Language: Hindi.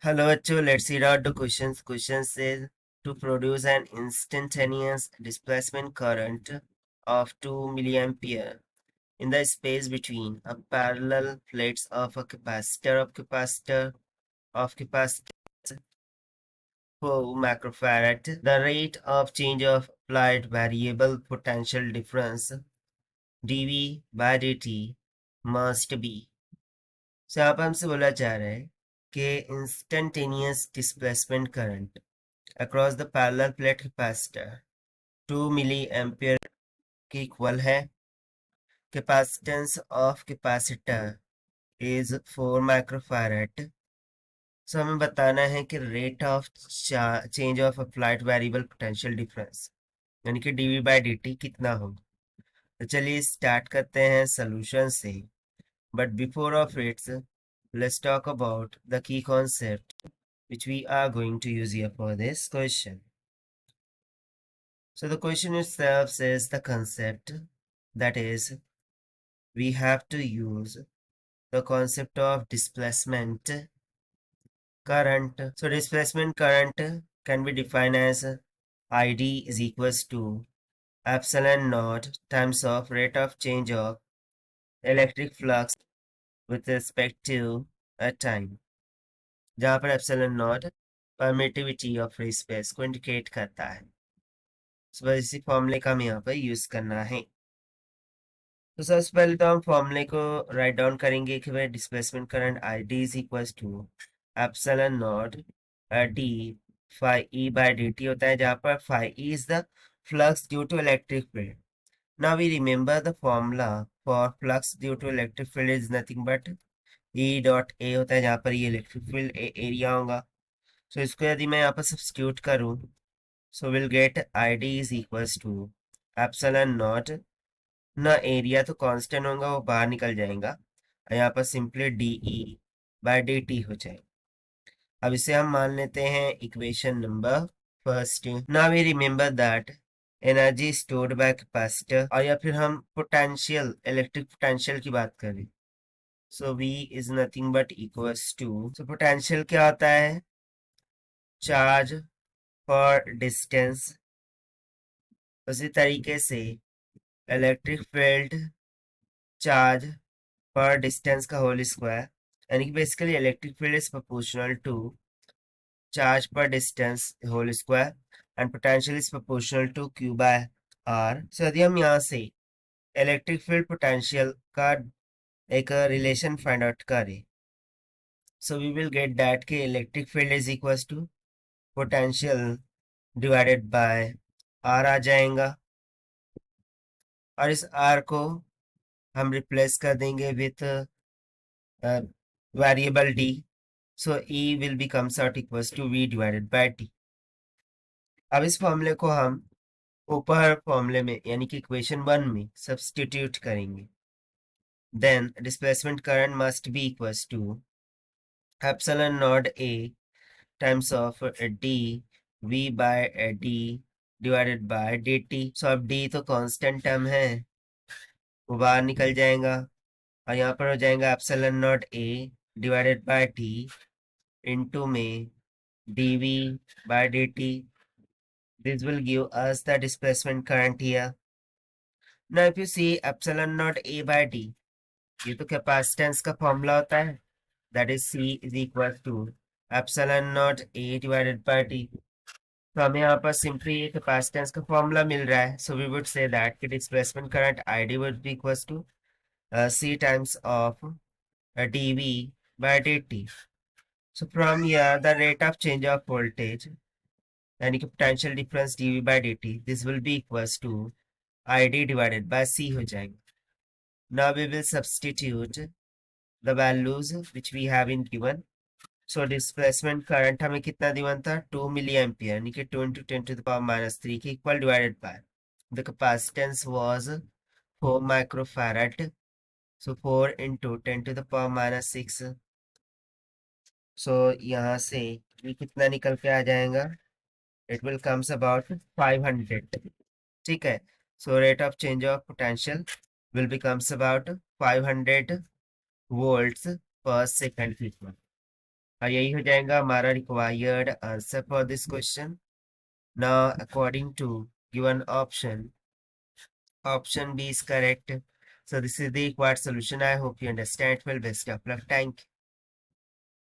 Hello, bachcho. Let's read out the questions. Question says to produce an instantaneous displacement current of 2 milliampere in the space between a parallel plates of a capacitor 4 microfarad. The rate of change of applied variable potential difference dV by dt must be. So यहाँ पर हमसे बोला जा रहा है कि instantaneous displacement current across the parallel plate capacitor 2 milliampere के इक्वल है. Capacitance of capacitor is 4 microfarad. So हमें बताना है कि rate of change of applied variable potential difference यानी कि dV by dt कितना होगा. तो चलिए स्टार्ट करते हैं सोल्यूशन से. But before of it, let's talk about the key concept which we are going to use here for this question. So the question itself says the concept, that is, we have to use the concept of displacement current. So displacement current can be defined as ID is equals to epsilon naught times of rate of change of electric flux with respect to a time, जहाँ पर epsilon naught permittivity of free space को इंडिकेट करता है. So इसी फॉर्मूले का हमें यहाँ पर यूज करना है. तो सबसे पहले तो हम फॉर्मूले को राइट डाउन करेंगे कि भाई displacement current I D is equal to epsilon naught D phi E by D T होता है, जहाँ पर phi E is the flux due to electric field. Now we remember the formula for flux due to electric field is nothing but E dot A होता है, जहाँ पर ये इलेक्ट्रिक फील्ड एरिया होगा. सो इसको यदि मैं यहाँ पर सब्स्टिट्यूट करूँ, so will get I D is equal to epsilon naught ना एरिया तो कांस्टेंट होगा, वो बाहर निकल जाएगा, यहाँ पर simply D E by D T हो जाएगा. अब इसे हम मान लेते हैं equation number first. Now we remember that energy stored by capacitor, और या फिर हम पोटेंशियल इलेक्ट्रिक पोटेंशियल की बात करें, so V is nothing but equals to, so potential क्या होता है, चार्ज पर डिस्टेंस. उसी तरीके से electric field charge per distance का होल स्क्वायर, यानी कि basically electric field is proportional to charge per distance whole square and potential is proportional to Q by R. So यदि हम यहाँ से इलेक्ट्रिक फील्ड पोटेंशियल का एक रिलेशन फाइंड आउट करें, so we will get that के electric field is equal to potential divided by R आ जाएगा, और इस आर को हम रिप्लेस कर देंगे with variable D. So E will becomes out equals to V divided by T. अब इस फॉर्मूले को हम ऊपर फॉर्मूले में यानी कि इक्वेशन 1 में सब्स्टिट्यूट करेंगे. Then displacement current must be equals to epsilon naught A times of D V by D divided by dt. So अब D तो कांस्टेंट टर्म है, वो बाहर निकल जाएगा, और यहाँ पर हो जाएगा epsilon naught A divided by T into में dV by dt. This will give us the displacement current here. Now if you see epsilon naught A by D, ये तो capacitance का फॉर्मूला होता है, that is C is equal to epsilon naught A divided by D. तो हमें यहाँ पर simply capacitance का फॉर्मूला मिल रहा है, so we would say that कि displacement current ID would be equals to C times of dV by dt. So from here the rate of change of voltage यानी कि potential difference dV by dt, this will be equals to ID divided by C हो जाएगा. Now we will substitute the values which we have in given. So displacement current हमें कितना गिवन था, 2 मिली एम्पियर, यानी कि 2 into 10 to the power minus 3 के equal divided by the capacitance was 4 microfarad. So 4 into 10 to the power minus 6. सो यहाँ से ये कितना निकल के आ जाएगा, it will comes about 500. ठीक है. So rate of change of potential will becomes about 500 volts per second. और यही हो जाएगा हमारा required answer for this question. Now, according to given option, option B is correct. So this is the required solution. I hope you understand. Well, best of luck. Thank you.